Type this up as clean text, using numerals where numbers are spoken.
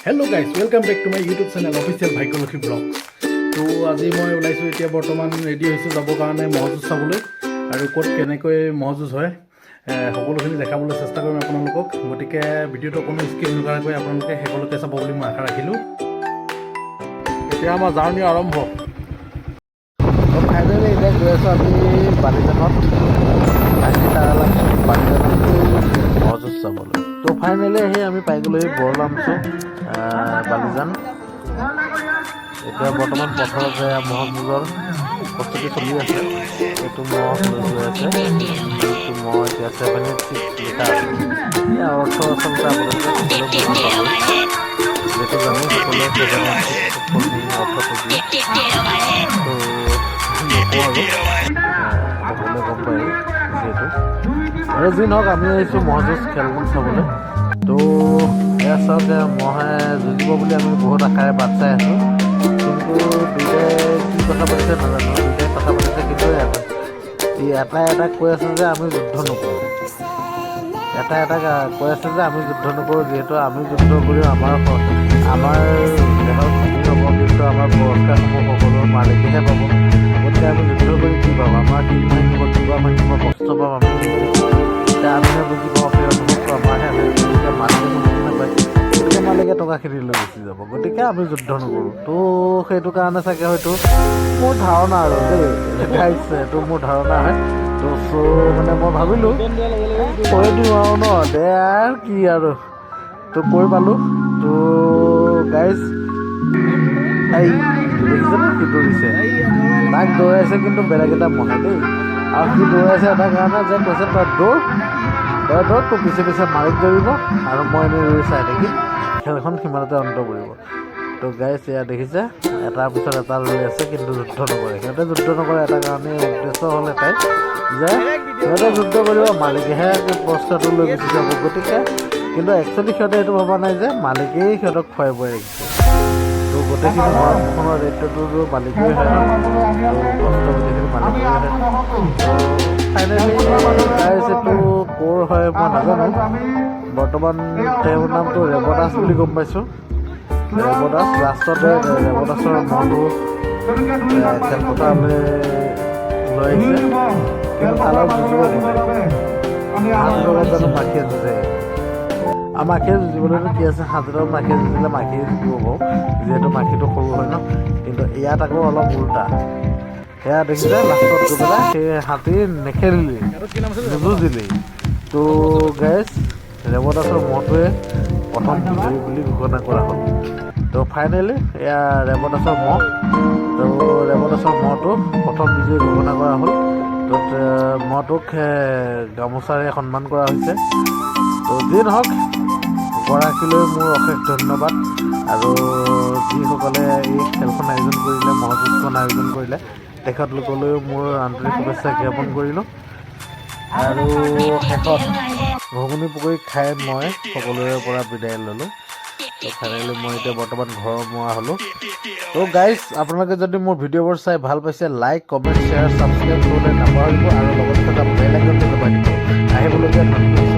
Hello' guys welcome back to my YouTube channel official Bhagyalakshmi vlog. তো আজি মই ওলাইছোঁ এতিয়া বৰ্তমান ৰেডি হৈছোঁ যাবৰ কাৰণে ম'হ যুঁজ চাবলৈ আৰু ক'ত কেনেকৈ ম'হ যুঁজ হয় সকলোখিনি দেখাবলৈ চেষ্টা কৰিম আপোনালোকক। গতিকে ভিডিঅ'টো কোনো স্কিপ নকৰাকৈ আপোনালোকে শেষলৈকে চাব বুলি মই আশা ৰাখিলোঁ। এতিয়া আমাৰ জাৰ্ণি আৰম্ভ। ফাইনেলি এতিয়া গৈ আছোঁ আমি বালিজানত ম'হ যুঁজ চাবলৈ। তো ফাইনেলি আহি আমি পাই গ'লোহি বৰলামচু বালিজান। এতিয়া বৰ্তমান পথাৰত ম'হ যুঁজৰ প্ৰস্তুতি চলি আছে। এইটো ম'হ লৈ গৈ আছে, এইটো ম'হ এতিয়া 76 লিটাৰ আছে। ইয়াৰ অৰ্থ আচলতে আপোনালোকে সকলোৱে বুজি পাব, যিহেতু জানেই সকলোৱে 76 অৰ্থ বুজি। তো নকওঁ আৰু সকলোৱে গম পায় যিহেতু। আৰু যি নহওক আমি আহিছোঁ ম'হ যুঁজ খেলখন চাবলৈ। তো এয়া চাওক মহে যুঁজিব বুলি আমি বহুত আশাৰে বাট চাই আছোঁ, কিন্তু দুয়োটাই কি কথা পাতিছে নাজানো। দুয়োটাই কথা পাতিছে, কিন্তু এটা কৈ আছে যে আমি যুদ্ধ নকৰোঁ। এটা কৈ আছে যে আমি যুদ্ধ নকৰোঁ, যিহেতু আমি যুদ্ধ কৰিও আমাৰ দেহৰ ক্ষতি হ'ব, কিন্তু আমাৰ পুৰস্কাৰসমূহ সকলো মালিকেহে পাব। গতিকে আমি যুদ্ধ কৰি কি পাম? আমাৰ শিল ভাঙিব, কিবা ভাঙিব, কষ্ট পাম আমি। এতিয়া আমিহে বুজি পাওঁ, সেই অনুভৱটো আমাৰহে হয়। গতিকে মালিকে বুজি নাপায়, গতিকে মালিকে টকাখিনি লৈ গুচি যাব। গতিকে আমি যুদ্ধ নকৰোঁ। তো সেইটো কাৰণে চাগে হয়তো মোৰ ধাৰণা আৰু দেই দেখাইছে, এইটো মোৰ ধাৰণা হয়। তো মানে মই ভাবিলোঁ কৈ দিওঁ আৰু ন, দে আৰু কি আৰু। তো কৈ পালোঁ। তো গাইজ এই দেখিছেনে সি দৌৰিছে, তাক দৌৰাইছে কিন্তু বেলেগ এটা মহে দেই। আৰু সি দৌৰাইছে এটা কাৰণে যে কৈছে তই দৌৰ তোৰ পিছে পিছে মালিক দৌৰিব আৰু মই এনেই ৰৈ চাই থাকিম, খেলখন সিমানতে অন্ত পৰিব। তো গাইজ এয়া দেখিছে, এটাৰ পিছত এটা ৰৈ আছে, কিন্তু যুদ্ধ নকৰে। সিহঁতে যুদ্ধ নকৰে এটা কাৰণে উদ্দেশ্য হ'ল এটাই যে সিহঁতে যুদ্ধ কৰিব, মালিকেহে পুৰস্কাৰটো লৈ গুচি যাব। গতিকে কিন্তু একচুৱেলি সিহঁতে এইটো ভবা নাই যে মালিকেই সিহঁতক খুৱাই বোৱাই ৰাখিছে। তো গোটেইখিনি ভঁৰালখনৰ দায়িত্বটো মালিকেই হয় ন, তো কষ্ট গোটেইখিনি মালিকেই হয়। ফাইনেলি গাইজ এইটো ক'ৰ হয় মই নাজানো। বৰ্তমান তেওঁৰ নামটো ৰেৱদাস বুলি গম পাইছোঁ। ৰেৱদাস লাষ্টতে ৰেৱদাসৰ মহটো খেলপথাৰলৈ লৈ আহিছে, কিন্তু তালৈ যুঁজিব নোৱাৰে। হাতীৰ লগত জানো মাখিয়ে যুঁজে? আৰু মাখিয়ে যুঁজিবলৈতো কি আছে, হাতীৰ লগত মাখিয়ে যুঁজিলে মাখিয়ে জিকিব বাৰু, যিহেতু মাখিটো সৰু হয় ন। কিন্তু ইয়াত আকৌ অলপ উল্টা। সেয়া দেখিছে, লাষ্টত গৈ পেলাই সেই হাতী নেখেলিলেই, নুযুঁজিলেই। তো গাইজ ৰেৱদাসৰ মহটোৱে প্ৰথম বিজয়ী বুলি ঘোষণা কৰা হ'ল। তো ফাইনেলি এয়া ৰেৱদাসৰ মহ। তো ৰেৱদাসৰ মহটো প্ৰথম বিজয়ী ঘোষণা কৰা হ'ল। তো মহটোক গামোচাৰে সন্মান কৰা হৈছে। তো যি নহওক, গৰাকীলৈ মোৰ অশেষ ধন্যবাদ। আৰু যিসকলে এই খেলখন আয়োজন কৰিলে, ম'হ যুঁজখন আয়োজন কৰিলে, তেখেতলোকলৈও মোৰ আন্তৰিক শুভেচ্ছা জ্ঞাপন কৰিলোঁ। আৰু শেষত ঘুগুনি পকৰি খাই মই সকলোৰে পৰা বিদায় ল'লোঁ। তো ফাইনেলি মই এতিয়া বৰ্তমান ঘৰৰ মোৱা হ'লোঁ। তো গাইজ আপোনালোকে যদি মোৰ ভিডিঅ'বোৰ চাই ভাল পাইছে, লাইক, কমেণ্ট, শ্বেয়াৰ, ছাবস্ক্ৰাইব কৰিবলৈ নাপাহৰিব, আৰু লগত থকা বেল আইকনটো দবাই দিব। আহিবলগীয়া নতুন